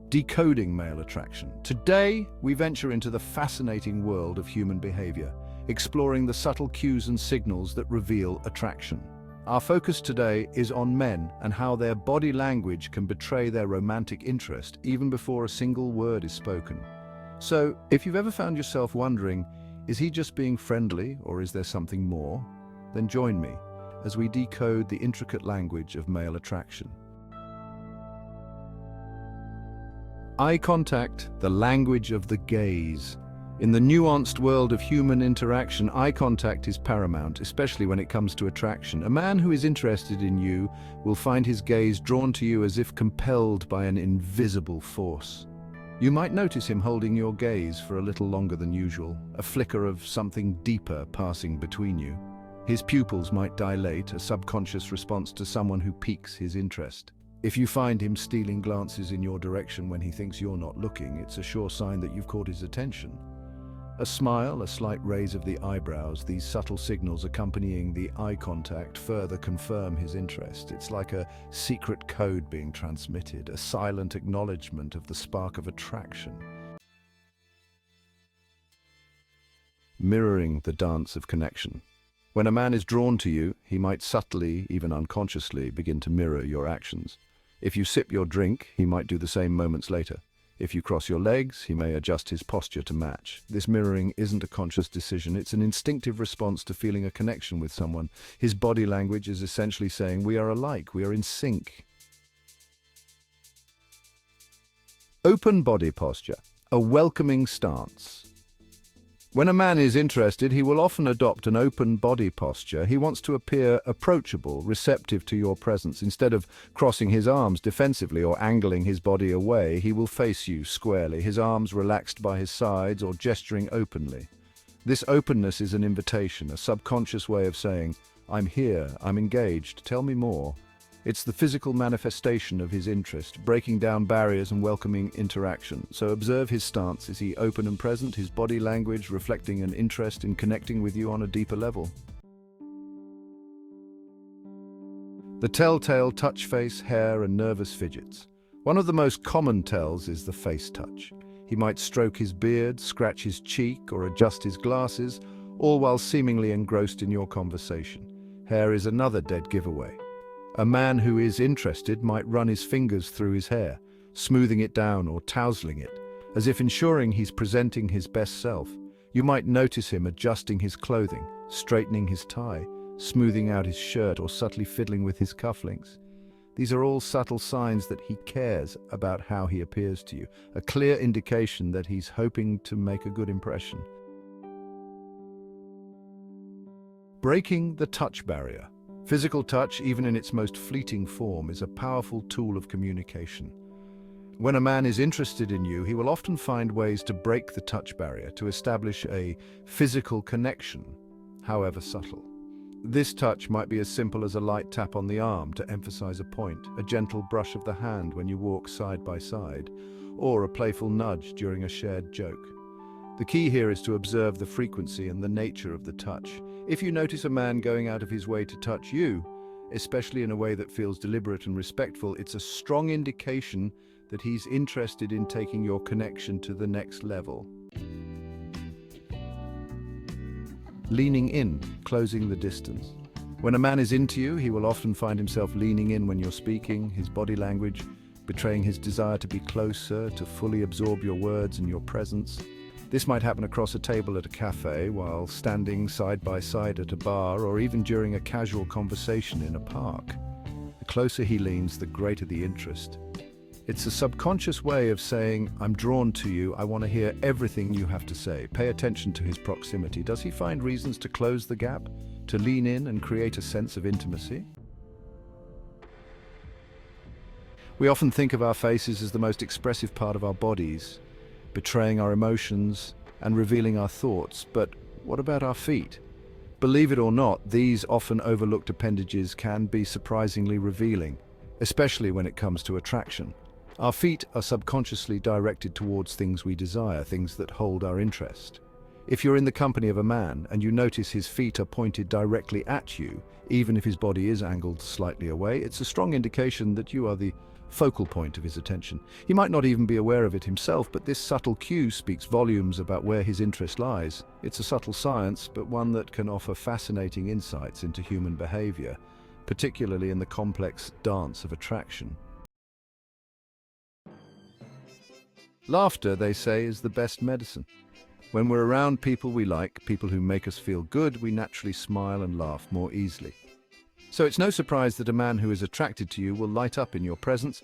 Decoding male attraction. Today, we venture into the fascinating world of human behavior, exploring the subtle cues and signals that reveal attraction. Our focus today is on men and how their body language can betray their romantic interest even before a single word is spoken. So, if you've ever found yourself wondering, is he just being friendly or is there something more? Then join me as we decode the intricate language of male attraction. Eye contact, the language of the gaze. In the nuanced world of human interaction, eye contact is paramount, especially when it comes to attraction. A man who is interested in you will find his gaze drawn to you as if compelled by an invisible force. You might notice him holding your gaze for a little longer than usual, a flicker of something deeper passing between you. His pupils might dilate, a subconscious response to someone who piques his interest. If you find him stealing glances in your direction when he thinks you're not looking, it's a sure sign that you've caught his attention. A smile, a slight raise of the eyebrows, these subtle signals accompanying the eye contact further confirm his interest. It's like a secret code being transmitted, a silent acknowledgement of the spark of attraction. Mirroring the dance of connection. When a man is drawn to you, he might subtly, even unconsciously, begin to mirror your actions. If you sip your drink, he might do the same moments later. If you cross your legs, he may adjust his posture to match. This mirroring isn't a conscious decision, it's an instinctive response to feeling a connection with someone. His body language is essentially saying, we are alike, we are in sync. Open body posture, a welcoming stance. When a man is interested, he will often adopt an open body posture. He wants to appear approachable, receptive to your presence. Instead of crossing his arms defensively or angling his body away, he will face you squarely, his arms relaxed by his sides or gesturing openly. This openness is an invitation, a subconscious way of saying, I'm here, I'm engaged, tell me more. It's the physical manifestation of his interest, breaking down barriers and welcoming interaction. So observe his stance. Is he open and present, his body language reflecting an interest in connecting with you on a deeper level? The telltale touch face, hair, and nervous fidgets. One of the most common tells is the face touch. He might stroke his beard, scratch his cheek, or adjust his glasses, all while seemingly engrossed in your conversation. Hair is another dead giveaway. A man who is interested might run his fingers through his hair, smoothing it down or tousling it, as if ensuring he's presenting his best self. You might notice him adjusting his clothing, straightening his tie, smoothing out his shirt, or subtly fiddling with his cufflinks. These are all subtle signs that he cares about how he appears to you, a clear indication that he's hoping to make a good impression. Breaking the touch barrier. Physical touch, even in its most fleeting form, is a powerful tool of communication. When a man is interested in you, he will often find ways to break the touch barrier, to establish a physical connection, however subtle. This touch might be as simple as a light tap on the arm to emphasize a point, a gentle brush of the hand when you walk side by side, or a playful nudge during a shared joke. The key here is to observe the frequency and the nature of the touch. If you notice a man going out of his way to touch you, especially in a way that feels deliberate and respectful, it's a strong indication that he's interested in taking your connection to the next level. Leaning in, closing the distance. When a man is into you, he will often find himself leaning in when you're speaking, his body language betraying his desire to be closer, to fully absorb your words and your presence. This might happen across a table at a cafe, while standing side by side at a bar, or even during a casual conversation in a park. The closer he leans, the greater the interest. It's a subconscious way of saying, I'm drawn to you, I want to hear everything you have to say. Pay attention to his proximity. Does he find reasons to close the gap, to lean in and create a sense of intimacy? We often think of our faces as the most expressive part of our bodies, betraying our emotions and revealing our thoughts, but what about our feet? Believe it or not, these often overlooked appendages can be surprisingly revealing, especially when it comes to attraction. Our feet are subconsciously directed towards things we desire, things that hold our interest. If you're in the company of a man and you notice his feet are pointed directly at you, even if his body is angled slightly away, it's a strong indication that you are the focal point of his attention. He might not even be aware of it himself, but this subtle cue speaks volumes about where his interest lies. It's a subtle science, but one that can offer fascinating insights into human behavior, particularly in the complex dance of attraction. Laughter, they say, is the best medicine. When we're around people we like, people who make us feel good, we naturally smile and laugh more easily. So it's no surprise that a man who is attracted to you will light up in your presence,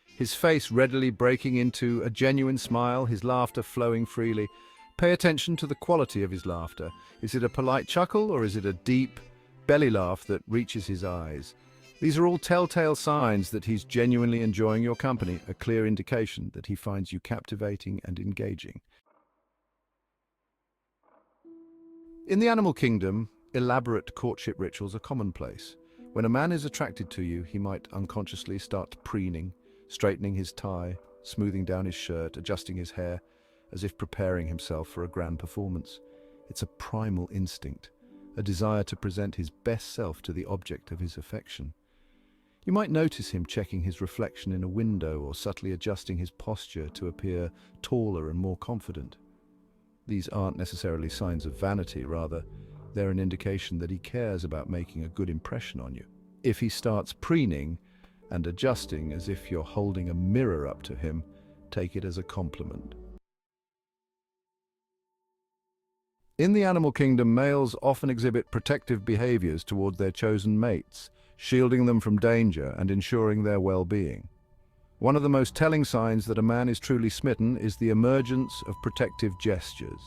his face readily breaking into a genuine smile, his laughter flowing freely. Pay attention to the quality of his laughter. Is it a polite chuckle or is it a deep belly laugh that reaches his eyes? These are all telltale signs that he's genuinely enjoying your company, a clear indication that he finds you captivating and engaging. In the animal kingdom, elaborate courtship rituals are commonplace. When a man is attracted to you, he might unconsciously start preening, straightening his tie, smoothing down his shirt, adjusting his hair, as if preparing himself for a grand performance. It's a primal instinct, a desire to present his best self to the object of his affection. You might notice him checking his reflection in a window or subtly adjusting his posture to appear taller and more confident. These aren't necessarily signs of vanity, rather, they're an indication that he cares about making a good impression on you. If he starts preening and adjusting as if you're holding a mirror up to him, take it as a compliment. In the animal kingdom, males often exhibit protective behaviors toward their chosen mates, shielding them from danger and ensuring their well-being. One of the most telling signs that a man is truly smitten is the emergence of protective gestures.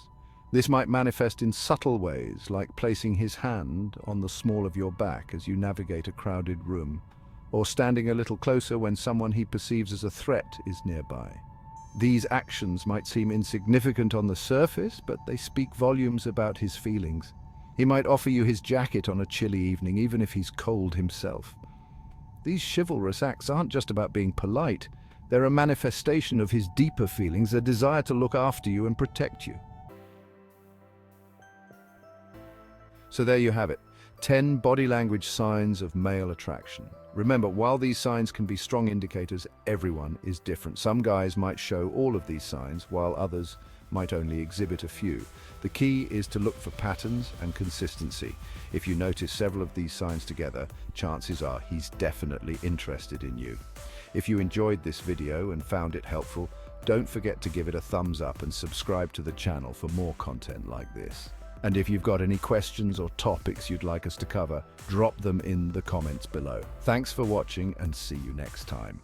This might manifest in subtle ways, like placing his hand on the small of your back as you navigate a crowded room, or standing a little closer when someone he perceives as a threat is nearby. These actions might seem insignificant on the surface, but they speak volumes about his feelings. He might offer you his jacket on a chilly evening, even if he's cold himself. These chivalrous acts aren't just about being polite, they're a manifestation of his deeper feelings, a desire to look after you and protect you. So there you have it, 10 body language signs of male attraction. Remember, while these signs can be strong indicators, everyone is different. Some guys might show all of these signs, while others might only exhibit a few. The key is to look for patterns and consistency. If you notice several of these signs together, chances are he's definitely interested in you. If you enjoyed this video and found it helpful, don't forget to give it a thumbs up and subscribe to the channel for more content like this. And if you've got any questions or topics you'd like us to cover, drop them in the comments below. Thanks for watching and see you next time.